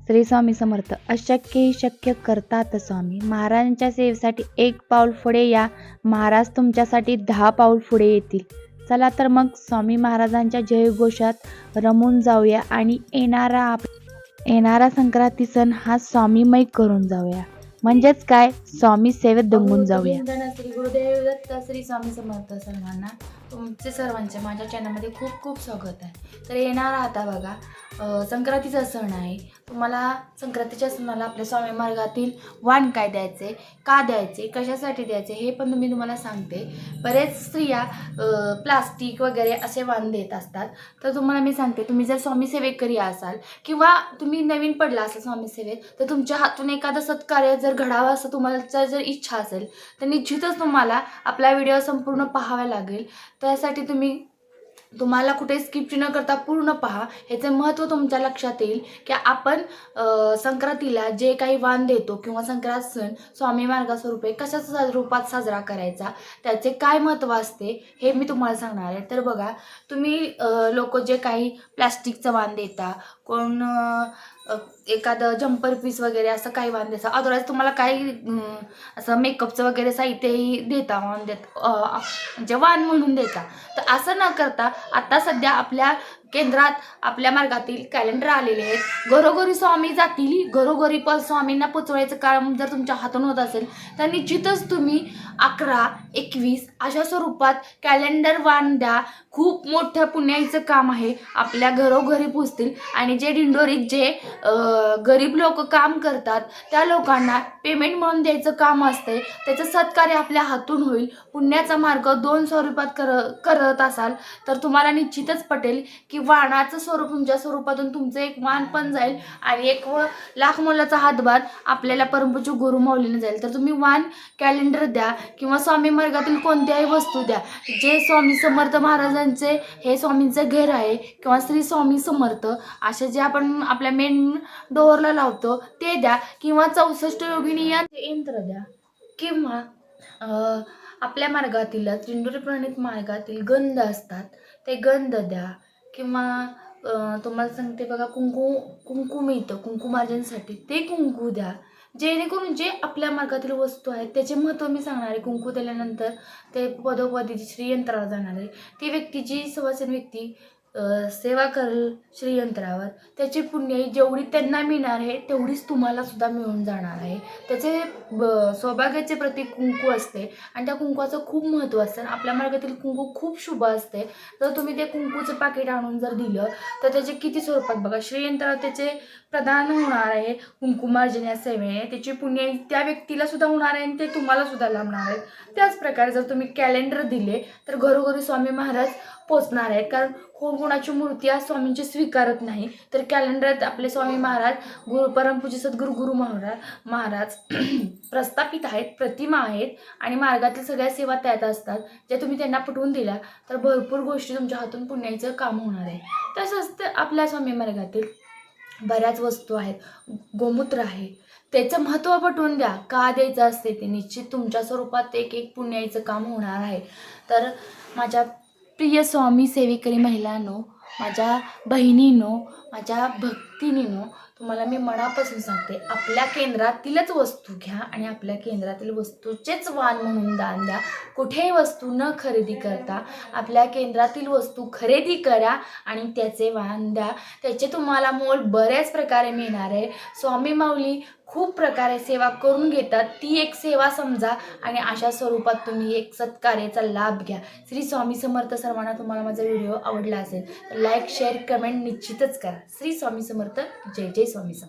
श्री स्वामी समर्थ. अशक्य ही शक्य करतात स्वामी. महाराजांच्या सेवेसाठी 1 पाऊल पुढे या, महाराज तुमच्यासाठी 10 पाऊल पुढे येतील. चला तर मग स्वामी महाराजांच्या जयघोषात रमून जाऊया आणि येणारा संक्रांती सण हा स्वामीमय करून जाऊया. म्हणजेच काय, स्वामी सेवेत दंगून जाऊया. श्री गुरुदेव दत्त. श्री स्वामी समर्थ. सर्वांना तुमचे सर्वांचे माझ्या चॅनलमध्ये खूप खूप स्वागत आहे. तर येणार आता बघा संक्रांतीचा सण आहे. तुम्हाला संक्रांतीच्या सणाला आपल्या स्वामी मार्गातील वाण काय द्यायचे, का द्यायचे, कशासाठी द्यायचे हे पण मी तुम्हाला सांगते. बरेच स्त्रिया प्लास्टिक वगैरे असे वाण देत असतात. तर तुम्हाला मी सांगते, तुम्ही जर स्वामी सेवेकरी असाल किंवा तुम्ही नवीन पडला असाल स्वामी सेवेत, तर तुमच्या हातून एखादं सत्कार्य जर घडावं असं तुम्हाला जर इच्छा असेल तर निश्चितच तुम्हाला आपला व्हिडिओ संपूर्ण पाहावा लागेल. त्यासाठी तुम्हाला कुठे स्किप न करता पूर्ण पहा. ह्याचं महत्त्व तुमच्या लक्षात येईल की आपण संक्रांतीला जे काही वाण देतो किंवा संक्रांत सण स्वामी मार्गास्वरूपे कशा रूपात साजरा करायचा, त्याचे काय महत्त्व असते हे मी तुम्हाला सांगणार आहे. तर बघा, तुम्ही लोक जे काही प्लॅस्टिकचं वाण देता, कोण एखादं जम्पर पीस वगैरे असं काही वाण देता, अदरवाईज तुम्हाला काही असं मेकअपचं वगैरे साहित्यही देता, म्हणजे वाण म्हणून देता. तर असं न करता आता सध्या आपल्या केंद्रात आपल्या मार्गातील कॅलेंडर आलेले आहेत. घरोघरी स्वामी जातील, घरोघरी पण स्वामींना पोचवायचं काम जर तुमच्या हातून होत असेल तर निश्चितच तुम्ही 11, 21 अशा स्वरूपात कॅलेंडर वाण द्या. खूप मोठं पुण्याचं काम आहे. आपल्या घरोघरी पोचतील आणि जे दिंडोरीत जे गरीब लोक काम करतात त्या लोकांना पेमेंट म्हणून द्यायचं काम असते. त्याचं सत्कार्य आपल्या हातून होईल. पुण्याचा मार्ग 2 स्वरूपात करत असाल तर तुम्हाला निश्चितच पटेल की वाणाचं स्वरूप तुमच्या स्वरूपातून तुमचं एक वाण पण जाईल आणि एक लाख मोलाचा हातभार आपल्याला परमपूज्य गुरु माऊलीने जाईल. तर तुम्ही वाण कॅलेंडर द्या किंवा स्वामी मार्गातील कोणत्याही वस्तू द्या. जे स्वामी समर्थ महाराजांचे हे स्वामींचं घर आहे किंवा श्री स्वामी समर्थ असे जे आपण आपल्या मेन डोअरला लावतो ते द्या, किंवा 64 योगिनी यंत्र द्या, किंवा आपल्या मार्गातीलच दिंडोरी प्रणित मार्गातील गंध असतात ते गंध द्या, किंवा तुम्हाला सांगते बघा, कुंकू मिळतं कुंकुमार्जनसाठी, ते कुंकू द्या. जेणेकरून जे आपल्या मार्गातील वस्तू आहेत त्याचे महत्त्व मी सांगणार आहे. कुंकू दिल्यानंतर ते पदोपदी श्रीयंत्रावर जाणार आहे. ती व्यक्तीची सवासीन व्यक्ती सेवा करेल श्रीयंत्रावर, त्याची पुण्य जेवढी त्यांना मिळणार आहे तेवढीच तुम्हाला सुद्धा मिळून जाणार आहे. त्याचे सौभाग्याचे प्रतीक कुंकू असते आणि त्या कुंकूचं खूप महत्त्व असतं. आपल्या मार्गातील कुंकू खूप शुभ असते. जर तुम्ही ते कुंकूचं पाकिट आणून जर दिलं तर त्याचे किती स्वरूपात बघा, श्रीयंत्रावर त्याचे प्रदान होणार आहे. कुंकुमार्जन या सेवेने त्याची पुण्य त्या व्यक्तीला सुद्धा होणार आहे आणि ते तुम्हाला सुद्धा लाभणार आहेत. त्याच प्रकारे जर तुम्ही कॅलेंडर दिले तर घरोघरी स्वामी महाराज पोचणार आहेत. कारण कोणाची मूर्ती आज स्वामींची स्वीकारत नाही, तर कॅलेंडरात आपले स्वामी महाराज परमपूज्य सद्गुरू गुरु महाराज प्रस्थापित आहेत, प्रतिमा आहेत आणि मार्गातील सगळ्या सेवा त्यात असतात. ज्या तुम्ही त्यांना पटवून दिल्या तर भरपूर गोष्टी तुमच्या हातून पुण्याचं काम होणार आहे. तसंच आपल्या स्वामी मार्गातील बऱ्याच वस्तू आहेत. गोमूत्र आहे, त्याचं महत्त्व पटवून द्या. का द्यायचं असते ते निश्चित तुमच्या स्वरूपात एक पुण्याचं काम होणार आहे. तर माझ्या प्रिय स्वामी सेवेकरी महिलांनो, माझ्या बहिणींनो, माझ्या भक्तिनींनो, तुम्हाला मी मनापासून सांगते, आपल्या केंद्रातीलच वस्तू घ्या आणि आपल्या केंद्रातील वस्तूचेच वाण म्हणून दान द्या. कुठेही वस्तू न खरेदी करता आपल्या केंद्रातील वस्तू खरेदी करा आणि त्याचे वाण द्या. त्याचे तुम्हाला मोल बऱ्याच प्रकारे मिळणार आहे. स्वामी माऊली खूप प्रकारे सेवा करून घेतात, ती एक सेवा समजा आणि अशा स्वरूपात तुम्ही एक सत्कार्याचा लाभ घ्या. श्री स्वामी समर्थ. सर्वांना तुम्हाला माझा व्हिडिओ आवडला असेल तर लाईक, शेअर, कमेंट निश्चितच करा. श्री स्वामी समर्थ. जय जय स्वामी समर्थ.